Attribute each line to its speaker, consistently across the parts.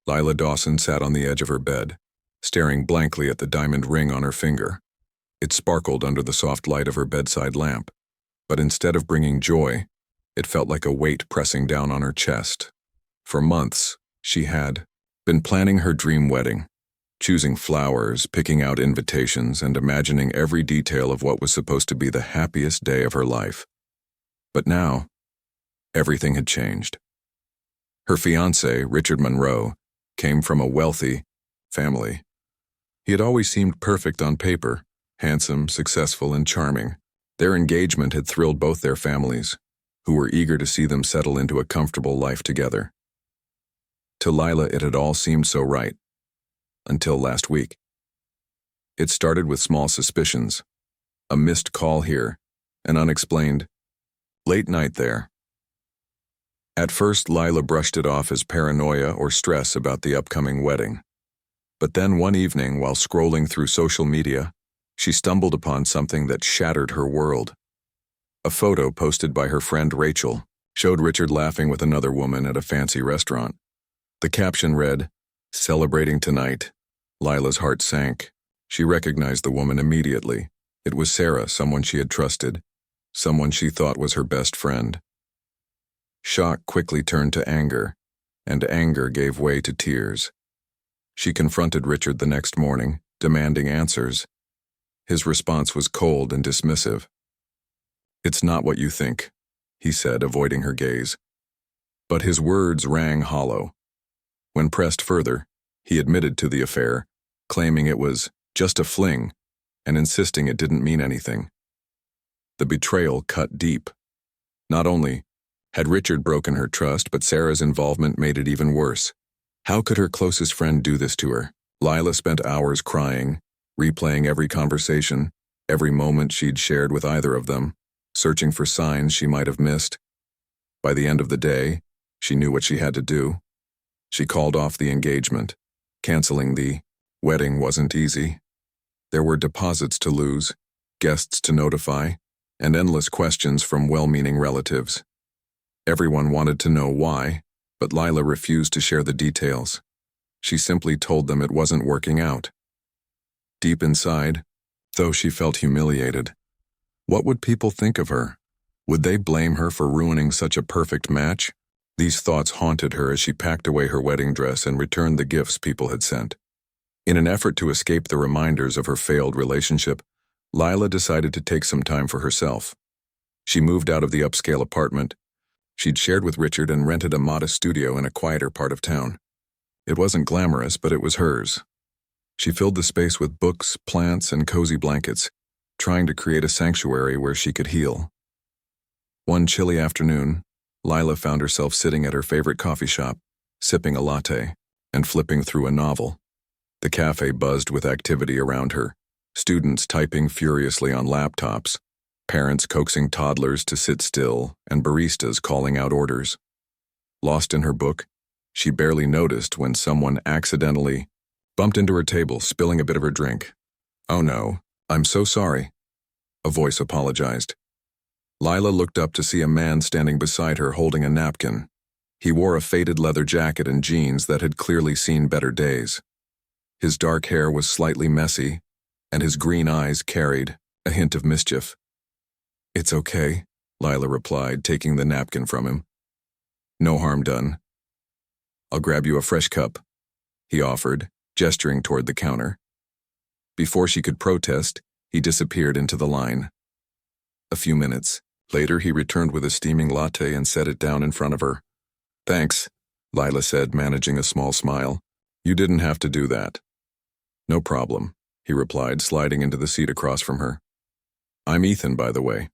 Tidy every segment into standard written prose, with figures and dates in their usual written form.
Speaker 1: Lila Dawson sat on the edge of her bed, staring blankly at the diamond ring on her finger. It sparkled under the soft light of her bedside lamp, but instead of bringing joy, it felt like a weight pressing down on her chest. For months, she had been planning her dream wedding, choosing flowers, picking out invitations, and imagining every detail of what was supposed to be the happiest day of her life. But now, everything had changed. Her fiancé, Richard Monroe, came from a wealthy family. He had always seemed perfect on paper, handsome, successful, and charming. Their engagement had thrilled both their families, who were eager to see them settle into a comfortable life together. To Lila, it had all seemed so right, until last week. It started with small suspicions, a missed call here, an unexplained late night there. At first, Lila brushed it off as paranoia or stress about the upcoming wedding. But then one evening, while scrolling through social media, she stumbled upon something that shattered her world. A photo posted by her friend Rachel showed Richard laughing with another woman at a fancy restaurant. The caption read, "Celebrating tonight." Lila's heart sank. She recognized the woman immediately. It was Sarah, someone she had trusted, someone she thought was her best friend. Shock quickly turned to anger, and anger gave way to tears. She confronted Richard the next morning, demanding answers. His response was cold and dismissive. "It's not what you think," he said, avoiding her gaze. But his words rang hollow. When pressed further, he admitted to the affair, claiming it was just a fling and insisting it didn't mean anything. The betrayal cut deep. Not only had Richard broken her trust, but Sarah's involvement made it even worse. How could her closest friend do this to her? Lila spent hours crying, replaying every conversation, every moment she'd shared with either of them, searching for signs she might have missed. By the end of the day, she knew what she had to do. She called off the engagement. Canceling the wedding wasn't easy. There were deposits to lose, guests to notify, and endless questions from well-meaning relatives. Everyone wanted to know why, but Lila refused to share the details. She simply told them it wasn't working out. Deep inside, though, she felt humiliated. What would people think of her? Would they blame her for ruining such a perfect match? These thoughts haunted her as she packed away her wedding dress and returned the gifts people had sent. In an effort to escape the reminders of her failed relationship, Lila decided to take some time for herself. She moved out of the upscale apartment she'd shared with Richard and rented a modest studio in a quieter part of town. It wasn't glamorous, but it was hers. She filled the space with books, plants, and cozy blankets, trying to create a sanctuary where she could heal. One chilly afternoon, Lila found herself sitting at her favorite coffee shop, sipping a latte, and flipping through a novel. The cafe buzzed with activity around her, students typing furiously on laptops, parents coaxing toddlers to sit still, and baristas calling out orders. Lost in her book, she barely noticed when someone accidentally bumped into her table, spilling a bit of her drink. "Oh no, I'm so sorry," a voice apologized. Lila looked up to see a man standing beside her holding a napkin. He wore a faded leather jacket and jeans that had clearly seen better days. His dark hair was slightly messy, and his green eyes carried a hint of mischief. "It's okay," Lila replied, taking the napkin from him. "No harm done. I'll grab you a fresh cup," he offered, gesturing toward the counter. Before she could protest, he disappeared into the line. A few minutes later, he returned with a steaming latte and set it down in front of her. "Thanks," Lila said, managing a small smile. "You didn't have to do that." "No problem," he replied, sliding into the seat across from her. "I'm Ethan, by the way."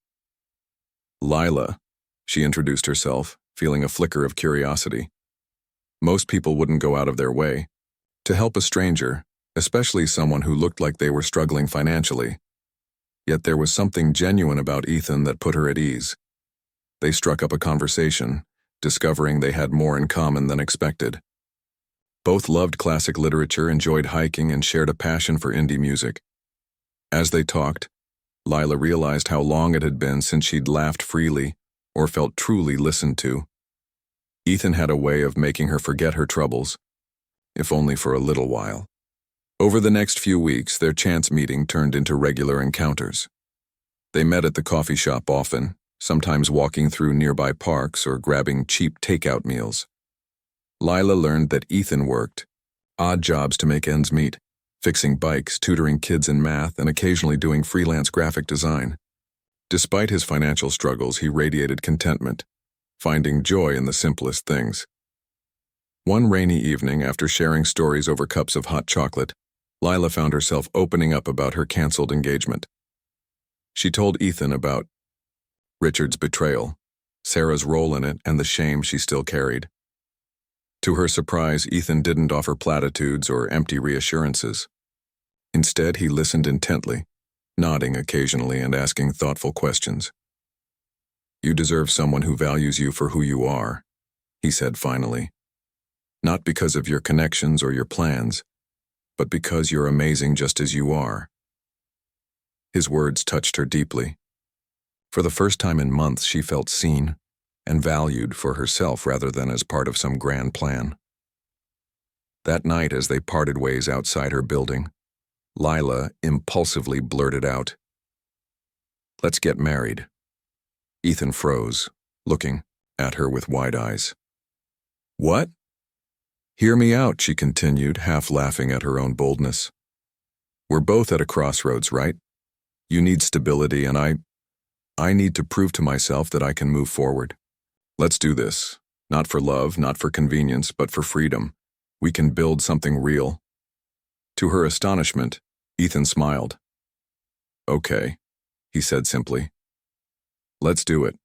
Speaker 1: "Lila," she introduced herself, feeling a flicker of curiosity. Most people wouldn't go out of their way to help a stranger, especially someone who looked like they were struggling financially. Yet there was something genuine about Ethan that put her at ease. They struck up a conversation, discovering they had more in common than expected. Both loved classic literature, enjoyed hiking, and shared a passion for indie music. As they talked, Lila realized how long it had been since she'd laughed freely or felt truly listened to. Ethan had a way of making her forget her troubles. if only for a little while. Over the next few weeks, their chance meeting turned into regular encounters. They met at the coffee shop often, sometimes walking through nearby parks or grabbing cheap takeout meals. Lila learned that Ethan worked odd jobs to make ends meet, fixing bikes, tutoring kids in math, and occasionally doing freelance graphic design. Despite his financial struggles, he radiated contentment, finding joy in the simplest things. One rainy evening, after sharing stories over cups of hot chocolate, Lila found herself opening up about her canceled engagement. She told Ethan about Richard's betrayal, Sarah's role in it, and the shame she still carried. To her surprise, Ethan didn't offer platitudes or empty reassurances. Instead, he listened intently, nodding occasionally and asking thoughtful questions. "You deserve someone who values you for who you are," he said finally. "Not because of your connections or your plans, but because you're amazing just as you are." His words touched her deeply. For the first time in months, she felt seen and valued for herself rather than as part of some grand plan. That night, as they parted ways outside her building, Lila impulsively blurted out, "Let's get married." Ethan froze, looking at her with wide eyes. "What?" "Hear me out," she continued, half laughing at her own boldness. "We're both at a crossroads, right? You need stability, and I need to prove to myself that I can move forward. Let's do this. Not for love, not for convenience, but for freedom. We can build something real." To her astonishment, Ethan smiled. "Okay," he said simply. "Let's do it."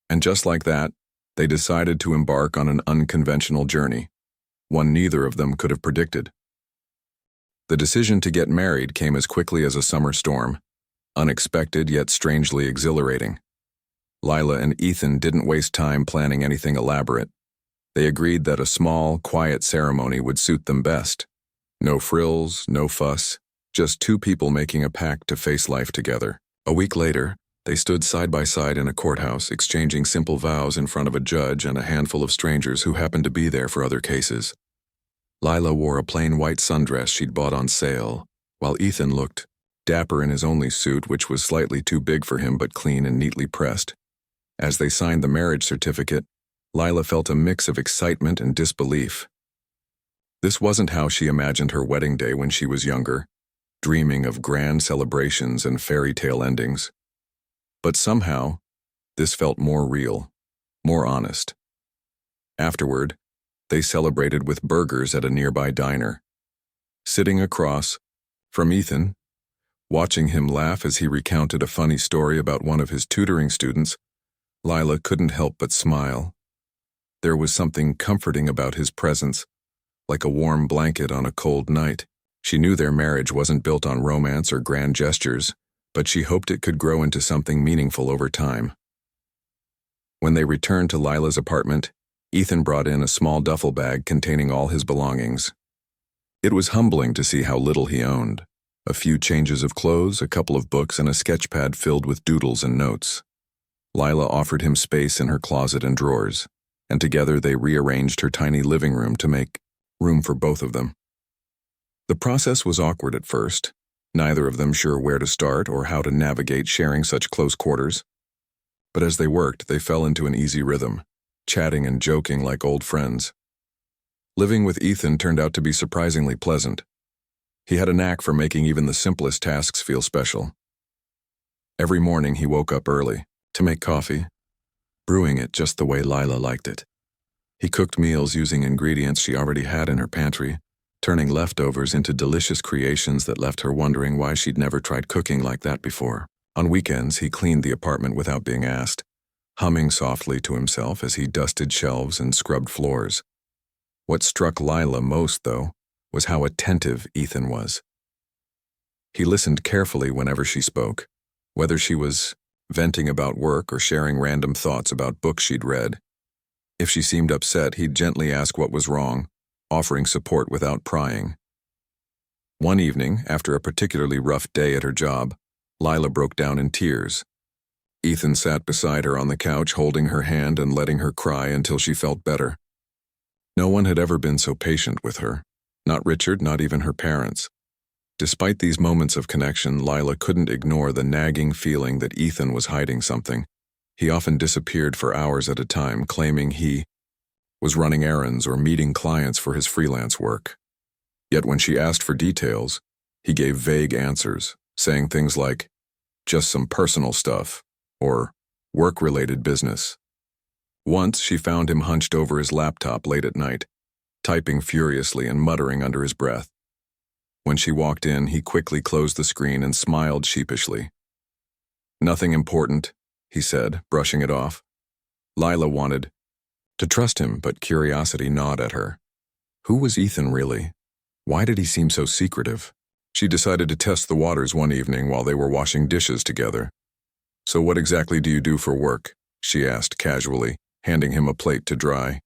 Speaker 1: And just like that, they decided to embark on an unconventional journey, one neither of them could have predicted. The decision to get married came as quickly as a summer storm, unexpected yet strangely exhilarating. Lila and Ethan didn't waste time planning anything elaborate. They agreed that a small, quiet ceremony would suit them best. No frills, no fuss, just two people making a pact to face life together. A week later, they stood side by side in a courthouse, exchanging simple vows in front of a judge and a handful of strangers who happened to be there for other cases. Lila wore a plain white sundress she'd bought on sale, while Ethan looked dapper in his only suit, which was slightly too big for him but clean and neatly pressed. As they signed the marriage certificate, Lila felt a mix of excitement and disbelief. This wasn't how she imagined her wedding day when she was younger, dreaming of grand celebrations and fairy tale endings. But somehow, this felt more real, more honest. Afterward, they celebrated with burgers at a nearby diner. Sitting across from Ethan, watching him laugh as he recounted a funny story about one of his tutoring students, Lila couldn't help but smile. There was something comforting about his presence, like a warm blanket on a cold night. She knew their marriage wasn't built on romance or grand gestures, but she hoped it could grow into something meaningful over time. When they returned to Lila's apartment, Ethan brought in a small duffel bag containing all his belongings. It was humbling to see how little he owned. A few changes of clothes, a couple of books, and a sketch pad filled with doodles and notes. Lila offered him space in her closet and drawers, and together they rearranged her tiny living room to make room for both of them. The process was awkward at first, neither of them sure where to start or how to navigate sharing such close quarters. But as they worked, they fell into an easy rhythm, chatting and joking like old friends. Living with Ethan turned out to be surprisingly pleasant. He had a knack for making even the simplest tasks feel special. Every morning he woke up early to make coffee, brewing it just the way Lila liked it. He cooked meals using ingredients she already had in her pantry, turning leftovers into delicious creations that left her wondering why she'd never tried cooking like that before. On weekends, he cleaned the apartment without being asked, humming softly to himself as he dusted shelves and scrubbed floors. What struck Lila most, though, was how attentive Ethan was. He listened carefully whenever she spoke, whether she was venting about work or sharing random thoughts about books she'd read. If she seemed upset, he'd gently ask what was wrong, offering support without prying. One evening, after a particularly rough day at her job, Lila broke down in tears. Ethan sat beside her on the couch, holding her hand and letting her cry until she felt better. No one had ever been so patient with her. Not Richard, not even her parents. Despite these moments of connection, Lila couldn't ignore the nagging feeling that Ethan was hiding something. He often disappeared for hours at a time, claiming he was running errands or meeting clients for his freelance work. Yet when she asked for details, he gave vague answers, saying things like, "Just some personal stuff," or "work-related business." Once she found him hunched over his laptop late at night, typing furiously and muttering under his breath. When she walked in, he quickly closed the screen and smiled sheepishly. "Nothing important," he said, brushing it off. Lila wanted to trust him, but curiosity gnawed at her. Who was Ethan really? Why did he seem so secretive? She decided to test the waters one evening while they were washing dishes together. "So what exactly do you do for work?" she asked casually, handing him a plate to dry.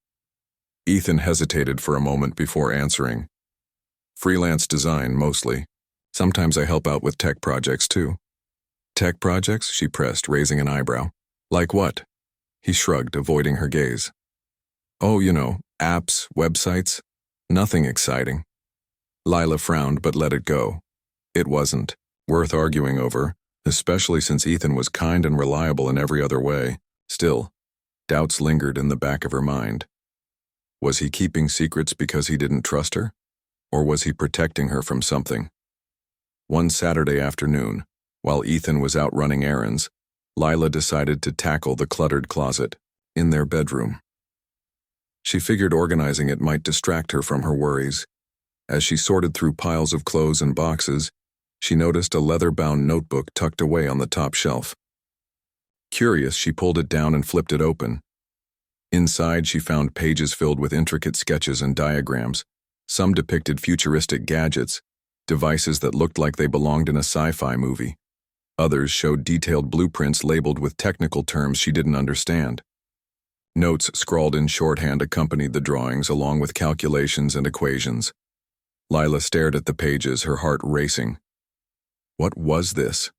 Speaker 1: Ethan hesitated for a moment before answering. "Freelance design, mostly. Sometimes I help out with tech projects, too." "Tech projects?" she pressed, raising an eyebrow. "Like what?" He shrugged, avoiding her gaze. "Oh, apps, websites. Nothing exciting." Lila frowned but let it go. It wasn't worth arguing over, especially since Ethan was kind and reliable in every other way. Still, doubts lingered in the back of her mind. Was he keeping secrets because he didn't trust her? Or was he protecting her from something? One Saturday afternoon, while Ethan was out running errands, Lila decided to tackle the cluttered closet in their bedroom. She figured organizing it might distract her from her worries. As she sorted through piles of clothes and boxes, she noticed a leather-bound notebook tucked away on the top shelf. Curious, she pulled it down and flipped it open. Inside, she found pages filled with intricate sketches and diagrams. Some depicted futuristic gadgets, devices that looked like they belonged in a sci-fi movie. Others showed detailed blueprints labeled with technical terms she didn't understand. Notes scrawled in shorthand accompanied the drawings, along with calculations and equations. Lila stared at the pages, her heart racing. What was this?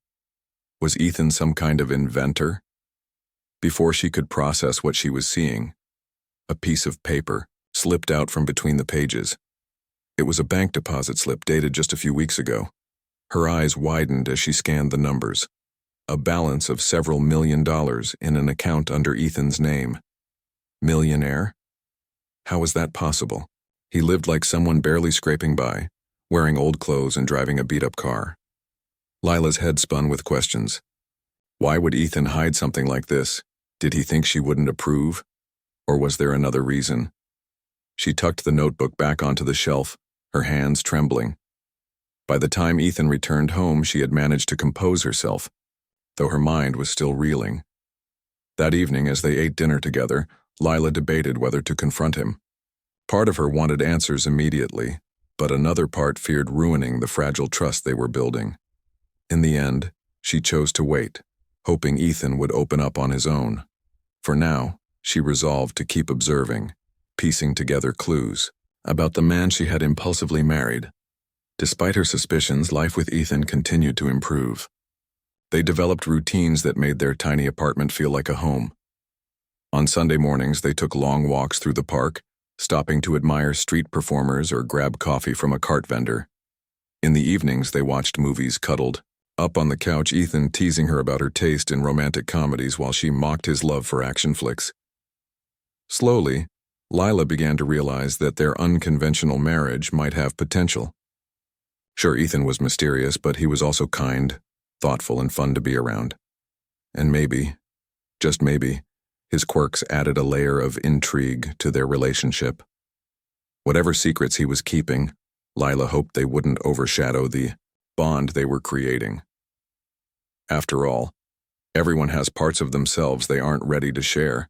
Speaker 1: Was Ethan some kind of inventor? Before she could process what she was seeing, a piece of paper slipped out from between the pages. It was a bank deposit slip dated just a few weeks ago. Her eyes widened as she scanned the numbers. A balance of several $1,000,000 in an account under Ethan's name. Millionaire? How was that possible? He lived like someone barely scraping by, wearing old clothes and driving a beat-up car. Lila's head spun with questions. Why would Ethan hide something like this? Did he think she wouldn't approve? Or was there another reason? She tucked the notebook back onto the shelf, her hands trembling. By the time Ethan returned home, she had managed to compose herself, though her mind was still reeling. That evening, as they ate dinner together, Lila debated whether to confront him. Part of her wanted answers immediately, but another part feared ruining the fragile trust they were building. In the end, she chose to wait, hoping Ethan would open up on his own. For now, she resolved to keep observing, piecing together clues about the man she had impulsively married. Despite her suspicions, life with Ethan continued to improve. They developed routines that made their tiny apartment feel like a home. On Sunday mornings, they took long walks through the park, stopping to admire street performers or grab coffee from a cart vendor. In the evenings, they watched movies cuddled, up on the couch, Ethan teasing her about her taste in romantic comedies while she mocked his love for action flicks. Slowly, Lila began to realize that their unconventional marriage might have potential. Sure, Ethan was mysterious, but he was also kind, thoughtful, and fun to be around. And maybe, just maybe, his quirks added a layer of intrigue to their relationship. Whatever secrets he was keeping, Lila hoped they wouldn't overshadow the bond they were creating. After all, everyone has parts of themselves they aren't ready to share,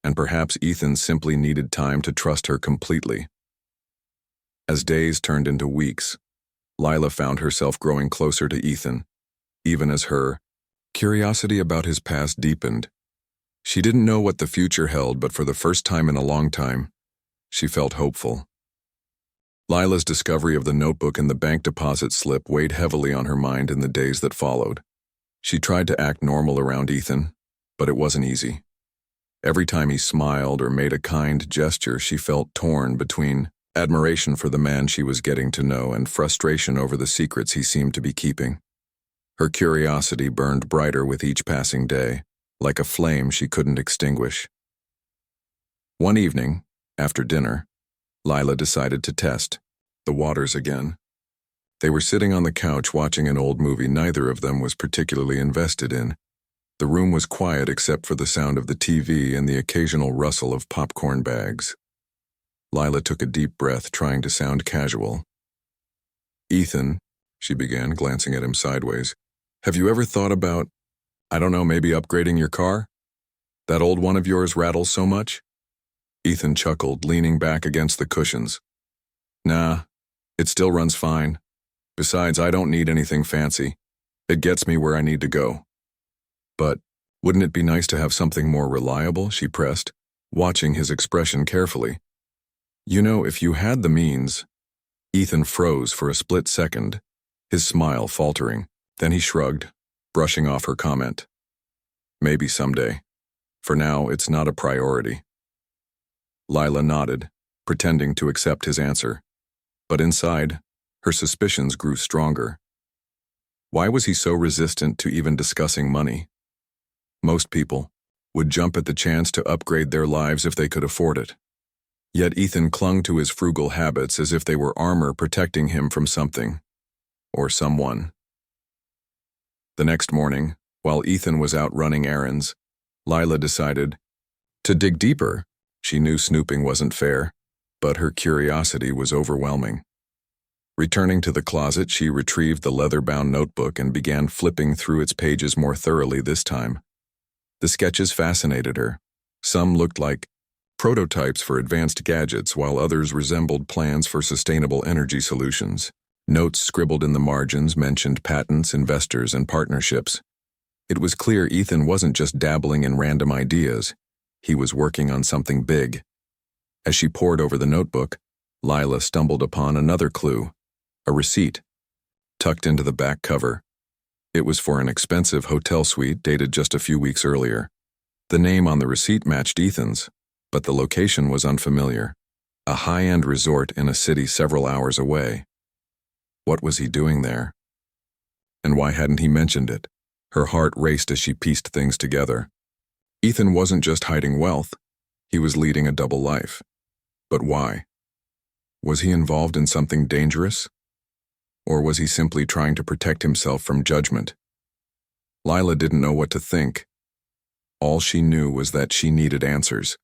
Speaker 1: and perhaps Ethan simply needed time to trust her completely. As days turned into weeks, Lila found herself growing closer to Ethan, even as her curiosity about his past deepened. She didn't know what the future held, but for the first time in a long time, she felt hopeful. Lila's discovery of the notebook and the bank deposit slip weighed heavily on her mind in the days that followed. She tried to act normal around Ethan, but it wasn't easy. Every time he smiled or made a kind gesture, she felt torn between admiration for the man she was getting to know and frustration over the secrets he seemed to be keeping. Her curiosity burned brighter with each passing day, like a flame she couldn't extinguish. One evening, after dinner, Lila decided to test the waters again. They were sitting on the couch watching an old movie neither of them was particularly invested in. The room was quiet except for the sound of the TV and the occasional rustle of popcorn bags. Lila took a deep breath, trying to sound casual. "Ethan," she began, glancing at him sideways, "have you ever thought about, I don't know, maybe upgrading your car? That old one of yours rattles so much?" Ethan chuckled, leaning back against the cushions. "Nah, it still runs fine. Besides, I don't need anything fancy. It gets me where I need to go." "But wouldn't it be nice to have something more reliable?" she pressed, watching his expression carefully. "You know, if you had the means—" Ethan froze for a split second, his smile faltering. Then he shrugged, brushing off her comment. "Maybe someday. For now, it's not a priority." Lila nodded, pretending to accept his answer. But inside, her suspicions grew stronger. Why was he so resistant to even discussing money? Most people would jump at the chance to upgrade their lives if they could afford it. Yet Ethan clung to his frugal habits as if they were armor protecting him from something, or someone. The next morning, while Ethan was out running errands, Lila decided to dig deeper. She knew snooping wasn't fair, but her curiosity was overwhelming. Returning to the closet, she retrieved the leather-bound notebook and began flipping through its pages more thoroughly this time. The sketches fascinated her. Some looked like prototypes for advanced gadgets, while others resembled plans for sustainable energy solutions. Notes scribbled in the margins mentioned patents, investors, and partnerships. It was clear Ethan wasn't just dabbling in random ideas. He was working on something big. As she pored over the notebook, Lila stumbled upon another clue, a receipt, tucked into the back cover. It was for an expensive hotel suite dated just a few weeks earlier. The name on the receipt matched Ethan's, but the location was unfamiliar, a high-end resort in a city several hours away. What was he doing there? And why hadn't he mentioned it? Her heart raced as she pieced things together. Ethan wasn't just hiding wealth, he was leading a double life. But why? Was he involved in something dangerous? Or was he simply trying to protect himself from judgment? Lila didn't know what to think. All she knew was that she needed answers.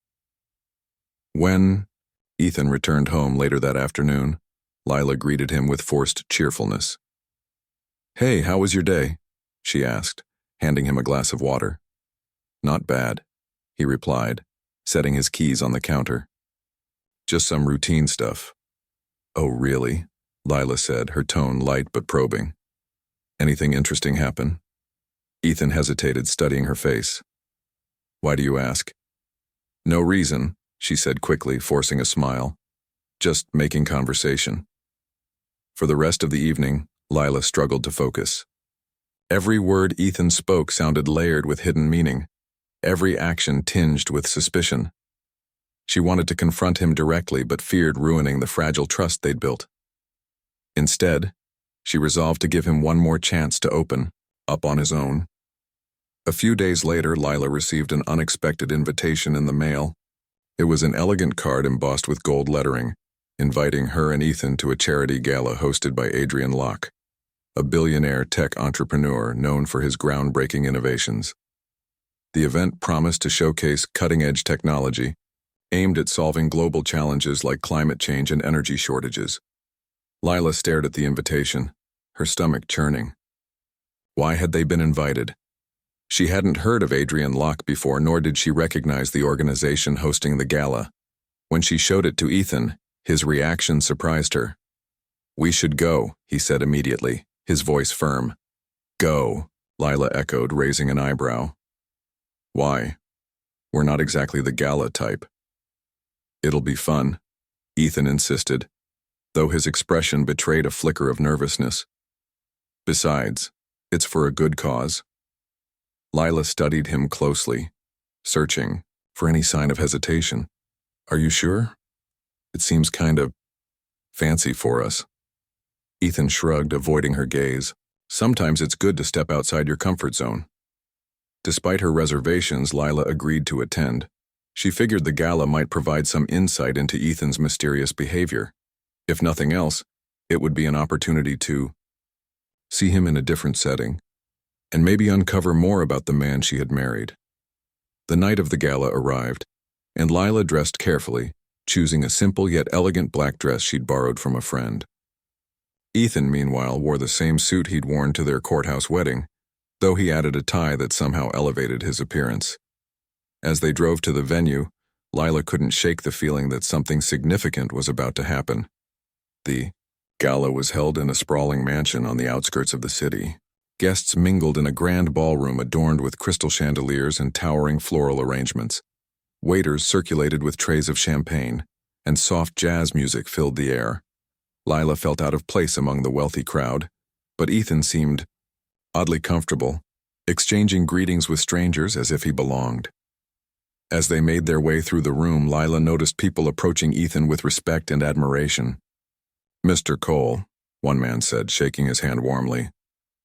Speaker 1: When Ethan returned home later that afternoon, Lila greeted him with forced cheerfulness. "Hey, how was your day?" she asked, handing him a glass of water. "Not bad," he replied, setting his keys on the counter. "Just some routine stuff." "Oh, really?" Lila said, her tone light but probing. "Anything interesting happen?" Ethan hesitated, studying her face. "Why do you ask?" "No reason," she said quickly, forcing a smile. "Just making conversation." For the rest of the evening, Lila struggled to focus. Every word Ethan spoke sounded layered with hidden meaning, every action tinged with suspicion. She wanted to confront him directly but feared ruining the fragile trust they'd built. Instead, she resolved to give him one more chance to open up on his own. A few days later, Lila received an unexpected invitation in the mail. It was an elegant card embossed with gold lettering, inviting her and Ethan to a charity gala hosted by Adrian Locke, a billionaire tech entrepreneur known for his groundbreaking innovations. The event promised to showcase cutting-edge technology aimed at solving global challenges like climate change and energy shortages. Lila stared at the invitation, her stomach churning. Why had they been invited? She hadn't heard of Adrian Locke before, nor did she recognize the organization hosting the gala. When she showed it to Ethan, his reaction surprised her. "We should go," he said immediately, his voice firm. "Go," Lila echoed, raising an eyebrow. "Why? We're not exactly the gala type." "It'll be fun," Ethan insisted, though his expression betrayed a flicker of nervousness. "Besides, it's for a good cause." Lila studied him closely, searching for any sign of hesitation. Are you sure? It seems kind of fancy for us. Ethan shrugged, avoiding her gaze. Sometimes it's good to step outside your comfort zone. Despite her reservations, Lila agreed to attend. She figured the gala might provide some insight into Ethan's mysterious behavior. If nothing else, it would be an opportunity to see him in a different setting, and maybe uncover more about the man she had married. The night of the gala arrived, and Lila dressed carefully, choosing a simple yet elegant black dress she'd borrowed from a friend. Ethan, meanwhile, wore the same suit he'd worn to their courthouse wedding, though he added a tie that somehow elevated his appearance. As they drove to the venue, Lila couldn't shake the feeling that something significant was about to happen. The gala was held in a sprawling mansion on the outskirts of the city. Guests mingled in a grand ballroom adorned with crystal chandeliers and towering floral arrangements. Waiters circulated with trays of champagne, and soft jazz music filled the air. Lila felt out of place among the wealthy crowd, but Ethan seemed oddly comfortable, exchanging greetings with strangers as if he belonged. As they made their way through the room, Lila noticed people approaching Ethan with respect and admiration. "Mr. Cole," one man said, shaking his hand warmly.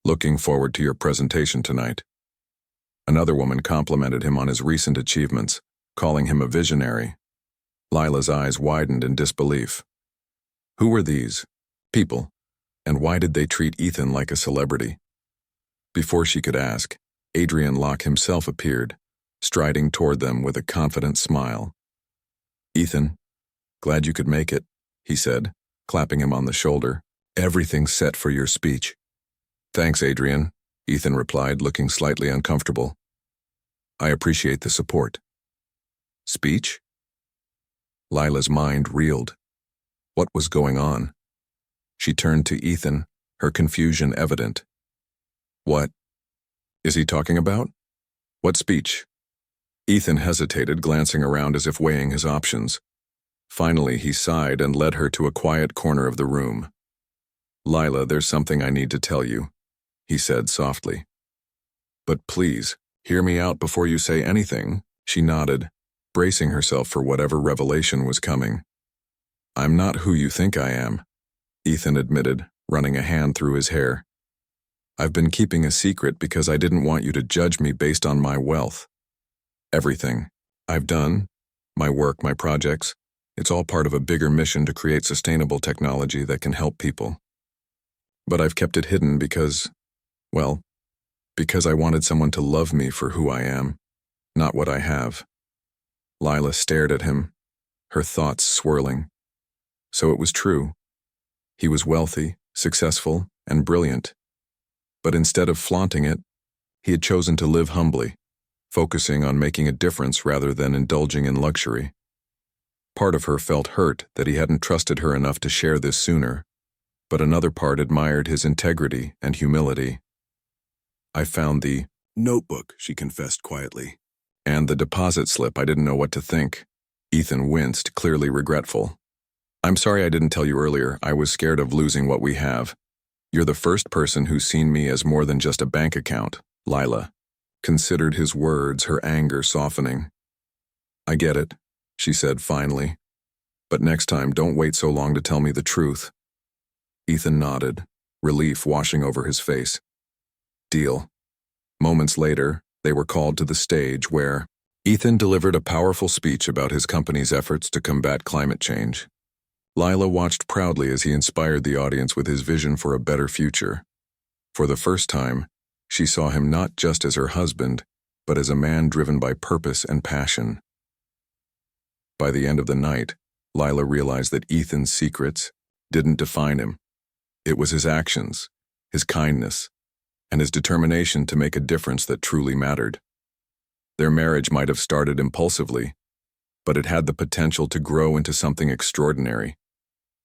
Speaker 1: "Looking forward to your presentation tonight." Another woman complimented him on his recent achievements, calling him a visionary. Lila's eyes widened in disbelief. Who were these people, and why did they treat Ethan like a celebrity? Before she could ask, Adrian Locke himself appeared, striding toward them with a confident smile. "Ethan, glad you could make it," he said, clapping him on the shoulder. "Everything's set for your speech." "Thanks, Adrian," Ethan replied, looking slightly uncomfortable. "I appreciate the support." Speech? Lila's mind reeled. What was going on? She turned to Ethan, her confusion evident. "What is he talking about? What speech?" Ethan hesitated, glancing around as if weighing his options. Finally, he sighed and led her to a quiet corner of the room. "Lila, there's something I need to tell you," he said softly. "But please, hear me out before you say anything," she nodded, bracing herself for whatever revelation was coming. "I'm not who you think I am," Ethan admitted, running a hand through his hair. "I've been keeping a secret because I didn't want you to judge me based on my wealth. Everything I've done, my work, my projects, it's all part of a bigger mission to create sustainable technology that can help people. But I've kept it hidden because I wanted someone to love me for who I am, not what I have." Lila stared at him, her thoughts swirling. So it was true. He was wealthy, successful, and brilliant. But instead of flaunting it, he had chosen to live humbly, focusing on making a difference rather than indulging in luxury. Part of her felt hurt that he hadn't trusted her enough to share this sooner, but another part admired his integrity and humility. "I found the notebook," she confessed quietly, "and the deposit slip. I didn't know what to think." Ethan winced, clearly regretful. "I'm sorry I didn't tell you earlier. I was scared of losing what we have. You're the first person who's seen me as more than just a bank account." Lila considered his words, her anger softening. "I get it," she said finally. "But next time, don't wait so long to tell me the truth." Ethan nodded, relief washing over his face. "Deal." Moments later, they were called to the stage where Ethan delivered a powerful speech about his company's efforts to combat climate change. Lila watched proudly as he inspired the audience with his vision for a better future. For the first time, she saw him not just as her husband, but as a man driven by purpose and passion. By the end of the night, Lila realized that Ethan's secrets didn't define him. It was his actions, his kindness, and his determination to make a difference that truly mattered. Their marriage might have started impulsively, but it had the potential to grow into something extraordinary.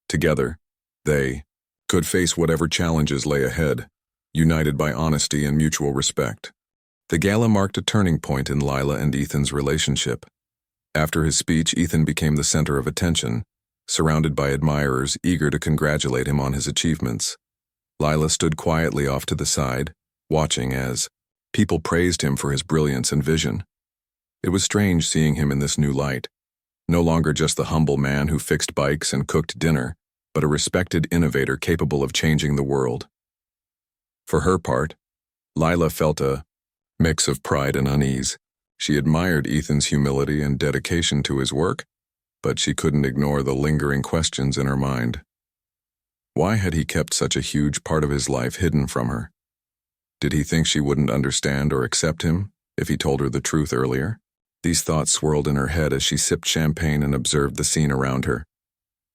Speaker 1: Together, they could face whatever challenges lay ahead, united by honesty and mutual respect. The gala marked a turning point in Lila and Ethan's relationship. After his speech, Ethan became the center of attention, surrounded by admirers eager to congratulate him on his achievements. Lila stood quietly off to the side, watching as people praised him for his brilliance and vision. It was strange seeing him in this new light. No longer just the humble man who fixed bikes and cooked dinner, but a respected innovator capable of changing the world. For her part, Lila felt a mix of pride and unease. She admired Ethan's humility and dedication to his work, but she couldn't ignore the lingering questions in her mind. Why had he kept such a huge part of his life hidden from her? Did he think she wouldn't understand or accept him if he told her the truth earlier? These thoughts swirled in her head as she sipped champagne and observed the scene around her.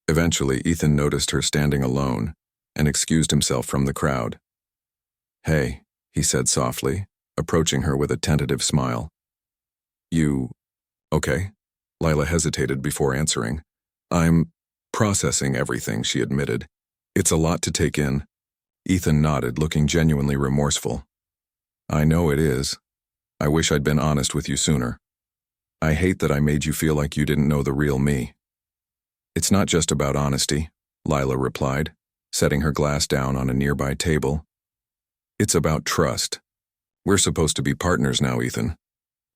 Speaker 1: Eventually, Ethan noticed her standing alone and excused himself from the crowd. "Hey," he said softly, approaching her with a tentative smile. "You... okay?" Lila hesitated before answering. "I'm processing everything," she admitted. "It's a lot to take in." Ethan nodded, looking genuinely remorseful. "I know it is. I wish I'd been honest with you sooner. I hate that I made you feel like you didn't know the real me." "It's not just about honesty," Lila replied, setting her glass down on a nearby table. "It's about trust. We're supposed to be partners now, Ethan.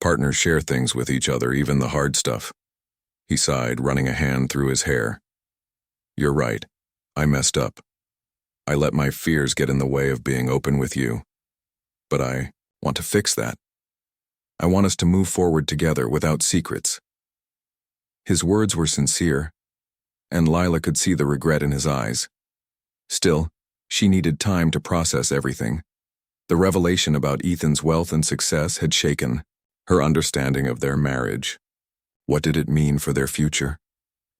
Speaker 1: Partners share things with each other, even the hard stuff." He sighed, running a hand through his hair. "You're right. I messed up. I let my fears get in the way of being open with you. But I want to fix that. I want us to move forward together without secrets." His words were sincere, and Lila could see the regret in his eyes. Still, she needed time to process everything. The revelation about Ethan's wealth and success had shaken her understanding of their marriage. What did it mean for their future?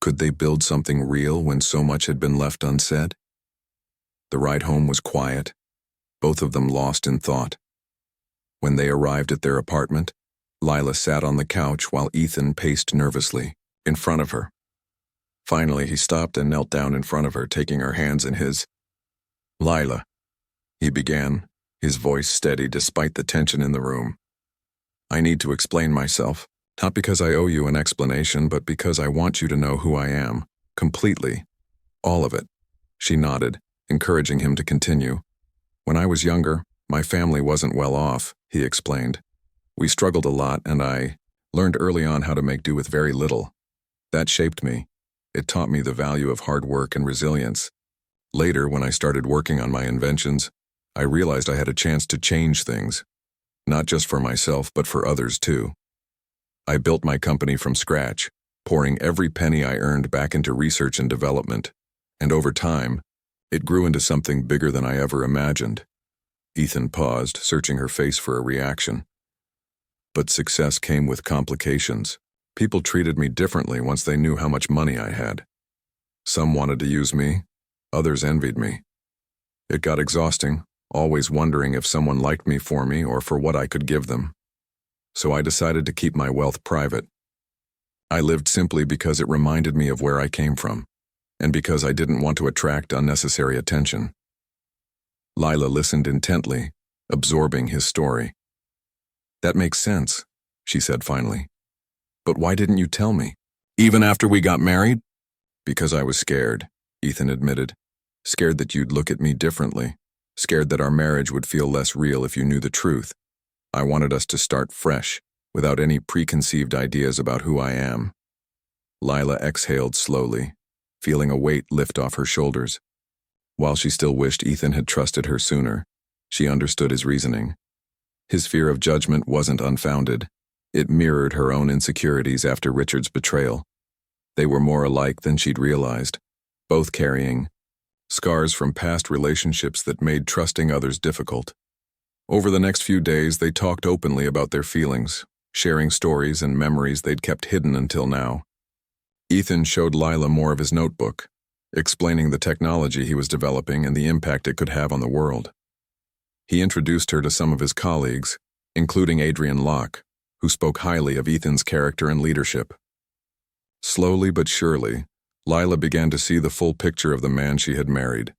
Speaker 1: Could they build something real when so much had been left unsaid? The ride home was quiet, both of them lost in thought. When they arrived at their apartment, Lila sat on the couch while Ethan paced nervously in front of her. Finally, he stopped and knelt down in front of her, taking her hands in his. "Lila," he began, his voice steady despite the tension in the room. "I need to explain myself, not because I owe you an explanation, but because I want you to know who I am, completely. All of it." She nodded, encouraging him to continue. "When I was younger, my family wasn't well off," he explained. "We struggled a lot, and I learned early on how to make do with very little. That shaped me. It taught me the value of hard work and resilience. Later, when I started working on my inventions, I realized I had a chance to change things, not just for myself, but for others too. I built my company from scratch, pouring every penny I earned back into research and development, and over time, it grew into something bigger than I ever imagined." Ethan paused, searching her face for a reaction. "But success came with complications. People treated me differently once they knew how much money I had. Some wanted to use me, others envied me. It got exhausting, always wondering if someone liked me or for what I could give them. So I decided to keep my wealth private. I lived simply because it reminded me of where I came from, and because I didn't want to attract unnecessary attention." Lila listened intently, absorbing his story. "That makes sense," she said finally. "But why didn't you tell me? Even after we got married?" "Because I was scared," Ethan admitted. "Scared that you'd look at me differently. Scared that our marriage would feel less real if you knew the truth. I wanted us to start fresh, without any preconceived ideas about who I am." Lila exhaled slowly, feeling a weight lift off her shoulders. While she still wished Ethan had trusted her sooner, she understood his reasoning. His fear of judgment wasn't unfounded. It mirrored her own insecurities after Richard's betrayal. They were more alike than she'd realized, both carrying scars from past relationships that made trusting others difficult. Over the next few days, they talked openly about their feelings, sharing stories and memories they'd kept hidden until now. Ethan showed Lila more of his notebook, explaining the technology he was developing and the impact it could have on the world. He introduced her to some of his colleagues, including Adrian Locke, who spoke highly of Ethan's character and leadership. Slowly but surely, Lila began to see the full picture of the man she had married.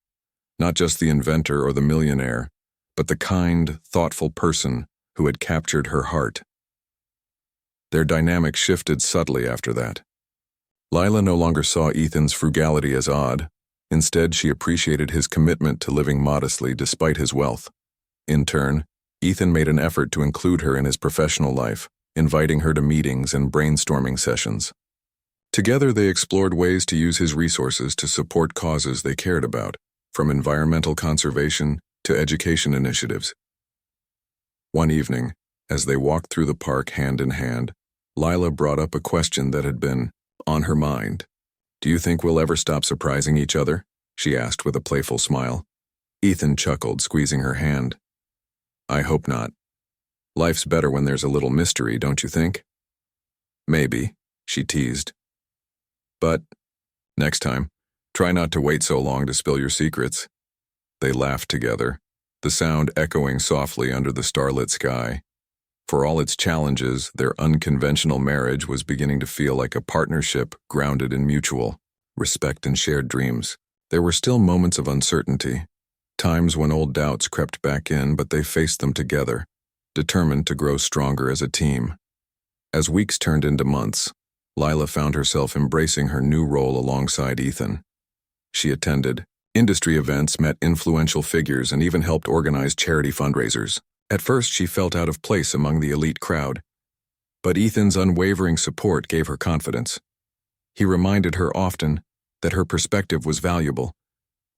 Speaker 1: Not just the inventor or the millionaire, but the kind, thoughtful person who had captured her heart. Their dynamic shifted subtly after that. Lila no longer saw Ethan's frugality as odd. Instead, she appreciated his commitment to living modestly despite his wealth. In turn, Ethan made an effort to include her in his professional life, inviting her to meetings and brainstorming sessions. Together, they explored ways to use his resources to support causes they cared about, from environmental conservation to education initiatives. One evening, as they walked through the park hand in hand, Lila brought up a question that had been on her mind. "Do you think we'll ever stop surprising each other?" she asked with a playful smile. Ethan chuckled, squeezing her hand. "I hope not. Life's better when there's a little mystery, don't you think?" "Maybe," she teased. "But next time, try not to wait so long to spill your secrets." They laughed together, the sound echoing softly under the starlit sky. For all its challenges, their unconventional marriage was beginning to feel like a partnership grounded in mutual respect and shared dreams. There were still moments of uncertainty, times when old doubts crept back in, but they faced them together, determined to grow stronger as a team. As weeks turned into months, Lila found herself embracing her new role alongside Ethan. She attended industry events, met influential figures, and even helped organize charity fundraisers. At first, she felt out of place among the elite crowd, but Ethan's unwavering support gave her confidence. He reminded her often that her perspective was valuable,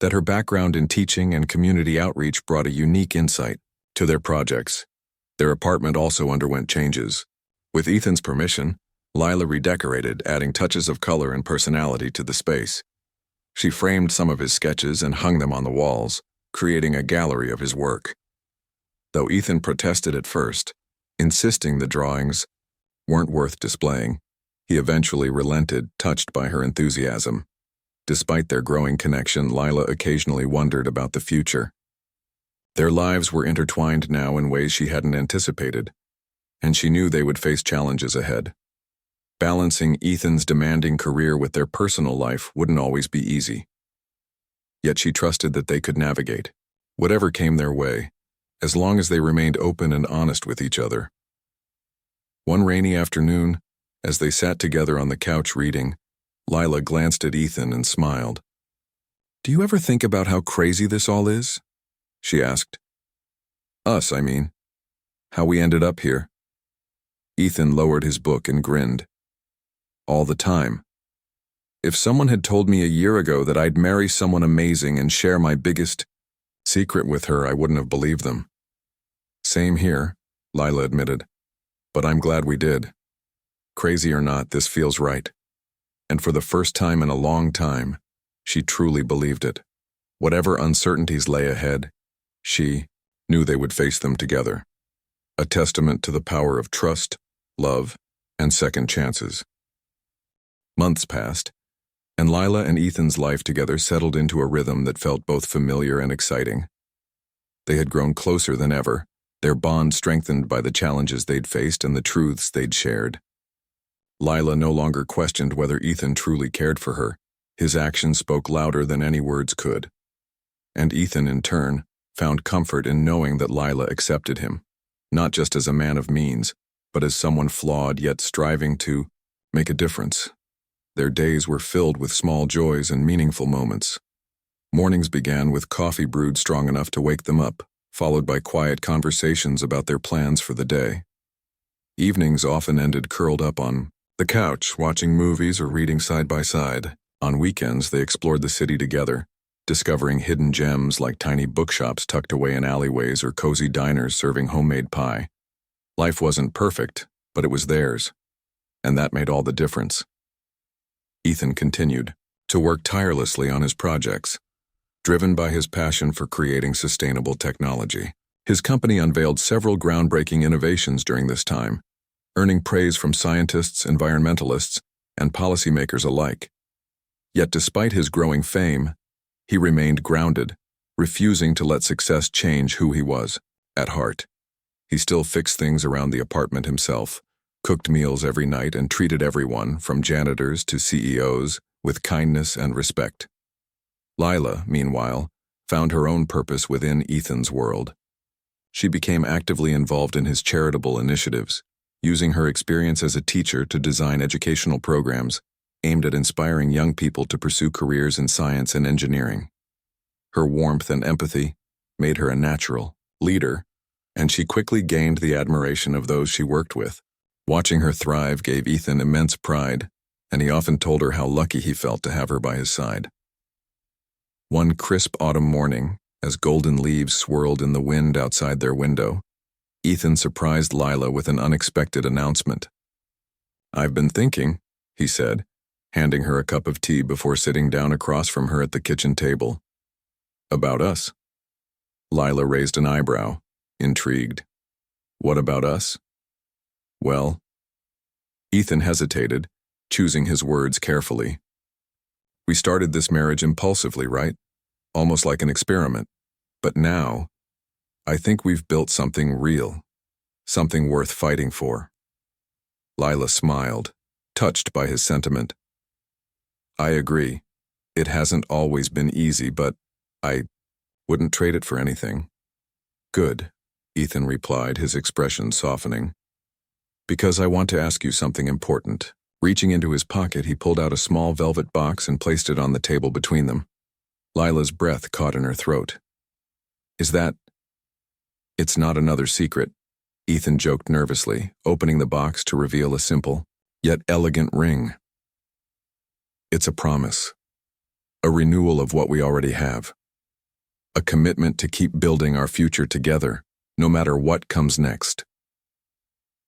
Speaker 1: that her background in teaching and community outreach brought a unique insight to their projects. Their apartment also underwent changes. With Ethan's permission, Lila redecorated, adding touches of color and personality to the space. She framed some of his sketches and hung them on the walls, creating a gallery of his work. Though Ethan protested at first, insisting the drawings weren't worth displaying, he eventually relented, touched by her enthusiasm. Despite their growing connection, Lila occasionally wondered about the future. Their lives were intertwined now in ways she hadn't anticipated, and she knew they would face challenges ahead. Balancing Ethan's demanding career with their personal life wouldn't always be easy. Yet she trusted that they could navigate whatever came their way, as long as they remained open and honest with each other. One rainy afternoon, as they sat together on the couch reading, Lila glanced at Ethan and smiled. "Do you ever think about how crazy this all is?" she asked. "Us, I mean. How we ended up here." Ethan lowered his book and grinned. "All the time. If someone had told me a year ago that I'd marry someone amazing and share my biggest secret with her, I wouldn't have believed them." "Same here," Lila admitted. "But I'm glad we did. Crazy or not, this feels right." And for the first time in a long time, she truly believed it. Whatever uncertainties lay ahead, she knew they would face them together. A testament to the power of trust, love, and second chances. Months passed, and Lila and Ethan's life together settled into a rhythm that felt both familiar and exciting. They had grown closer than ever, their bond strengthened by the challenges they'd faced and the truths they'd shared. Lila no longer questioned whether Ethan truly cared for her. His actions spoke louder than any words could. And Ethan, in turn, found comfort in knowing that Lila accepted him, not just as a man of means, but as someone flawed yet striving to make a difference. Their days were filled with small joys and meaningful moments. Mornings began with coffee brewed strong enough to wake them up, followed by quiet conversations about their plans for the day. Evenings often ended curled up on the couch, watching movies or reading side by side. On weekends, they explored the city together, discovering hidden gems like tiny bookshops tucked away in alleyways or cozy diners serving homemade pie. Life wasn't perfect, but it was theirs, and that made all the difference. Ethan continued to work tirelessly on his projects, driven by his passion for creating sustainable technology. His company unveiled several groundbreaking innovations during this time, earning praise from scientists, environmentalists, and policymakers alike. Yet despite his growing fame, he remained grounded, refusing to let success change who he was at heart. He still fixed things around the apartment himself, cooked meals every night, and treated everyone, from janitors to CEOs, with kindness and respect. Lila, meanwhile, found her own purpose within Ethan's world. She became actively involved in his charitable initiatives, using her experience as a teacher to design educational programs aimed at inspiring young people to pursue careers in science and engineering. Her warmth and empathy made her a natural leader, and she quickly gained the admiration of those she worked with. Watching her thrive gave Ethan immense pride, and he often told her how lucky he felt to have her by his side. One crisp autumn morning, as golden leaves swirled in the wind outside their window, Ethan surprised Lila with an unexpected announcement. "I've been thinking," he said, handing her a cup of tea before sitting down across from her at the kitchen table. "About us?" Lila raised an eyebrow, intrigued. "What about us?" "Well," Ethan hesitated, choosing his words carefully. "We started this marriage impulsively, right? Almost like an experiment. But now, I think we've built something real, something worth fighting for." Lila smiled, touched by his sentiment. "I agree. It hasn't always been easy, but I wouldn't trade it for anything." "Good," Ethan replied, his expression softening. "Because I want to ask you something important." Reaching into his pocket, he pulled out a small velvet box and placed it on the table between them. Lila's breath caught in her throat. "Is that—" "It's not another secret," Ethan joked nervously, opening the box to reveal a simple, yet elegant ring. "It's a promise. A renewal of what we already have. A commitment to keep building our future together, no matter what comes next."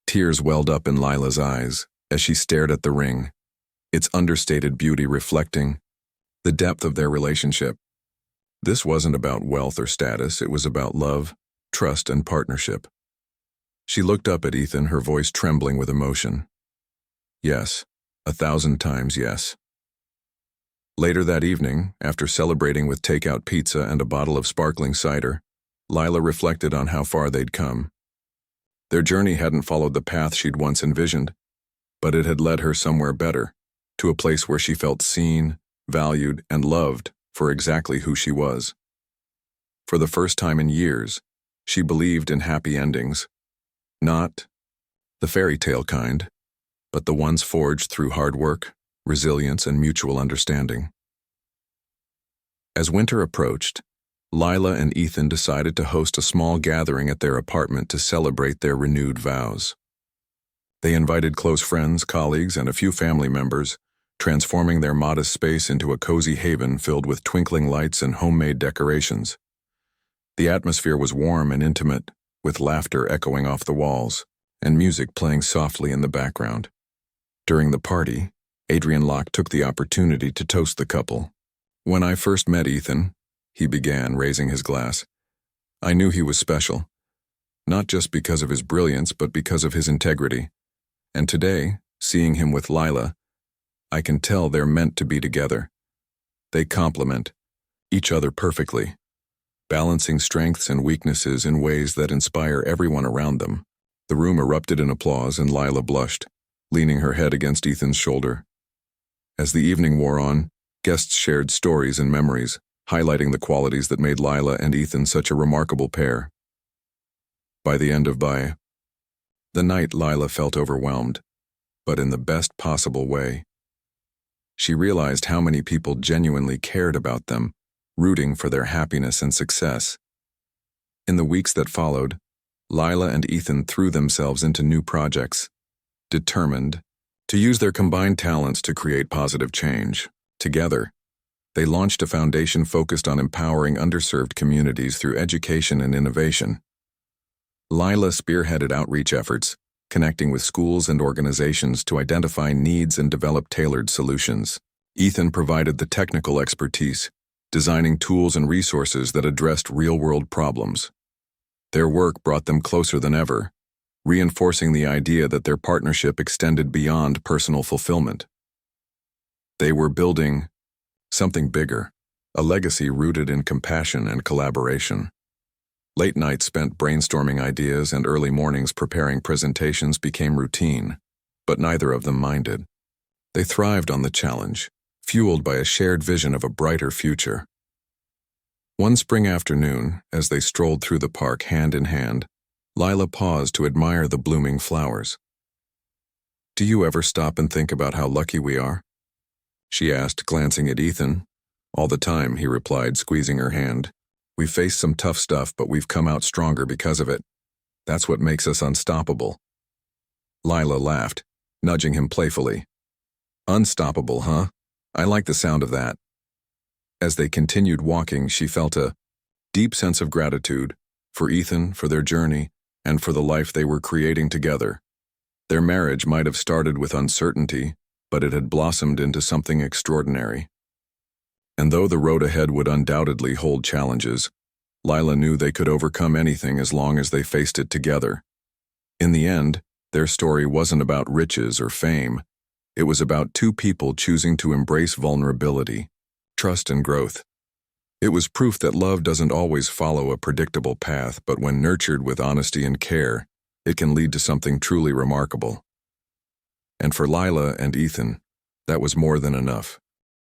Speaker 1: Tears welled up in Lila's eyes as she stared at the ring, its understated beauty reflecting the depth of their relationship. This wasn't about wealth or status, it was about love, trust, and partnership. She looked up at Ethan, her voice trembling with emotion. "Yes, 1,000 times yes." Later that evening, after celebrating with takeout pizza and a bottle of sparkling cider, Lila reflected on how far they'd come. Their journey hadn't followed the path she'd once envisioned, but it had led her somewhere better, to a place where she felt seen, valued, and loved for exactly who she was. For the first time in years, she believed in happy endings. Not the fairy tale kind, but the ones forged through hard work, resilience, and mutual understanding. As winter approached, Lila and Ethan decided to host a small gathering at their apartment to celebrate their renewed vows. They invited close friends, colleagues, and a few family members, transforming their modest space into a cozy haven filled with twinkling lights and homemade decorations. The atmosphere was warm and intimate, with laughter echoing off the walls, and music playing softly in the background. During the party, Adrian Locke took the opportunity to toast the couple. "When I first met Ethan," he began, raising his glass, "I knew he was special. Not just because of his brilliance, but because of his integrity. And today, seeing him with Lila, I can tell they're meant to be together. They complement each other perfectly, balancing strengths and weaknesses in ways that inspire everyone around them." The room erupted in applause, and Lila blushed, leaning her head against Ethan's shoulder. As the evening wore on, guests shared stories and memories, highlighting the qualities that made Lila and Ethan such a remarkable pair. By the end of the night, Lila felt overwhelmed, but in the best possible way. She realized how many people genuinely cared about them, rooting for their happiness and success. In the weeks that followed, Lila and Ethan threw themselves into new projects, determined to use their combined talents to create positive change. Together, they launched a foundation focused on empowering underserved communities through education and innovation. Lila spearheaded outreach efforts, connecting with schools and organizations to identify needs and develop tailored solutions. Ethan provided the technical expertise, designing tools and resources that addressed real-world problems. Their work brought them closer than ever, reinforcing the idea that their partnership extended beyond personal fulfillment. They were building something bigger, a legacy rooted in compassion and collaboration. Late nights spent brainstorming ideas and early mornings preparing presentations became routine, but neither of them minded. They thrived on the challenge, fueled by a shared vision of a brighter future. One spring afternoon, as they strolled through the park hand in hand, Lila paused to admire the blooming flowers. "Do you ever stop and think about how lucky we are?" she asked, glancing at Ethan. "All the time," he replied, squeezing her hand. "We've faced some tough stuff, but we've come out stronger because of it. That's what makes us unstoppable." Lila laughed, nudging him playfully. Unstoppable, huh? I like the sound of that. As they continued walking, she felt a deep sense of gratitude for Ethan, for their journey, and for the life they were creating together. Their marriage might have started with uncertainty, but it had blossomed into something extraordinary. And though the road ahead would undoubtedly hold challenges, Lila knew they could overcome anything as long as they faced it together. In the end, their story wasn't about riches or fame. It was about two people choosing to embrace vulnerability, trust, and growth. It was proof that love doesn't always follow a predictable path, but when nurtured with honesty and care, it can lead to something truly remarkable. And for Lila and Ethan, that was more than enough.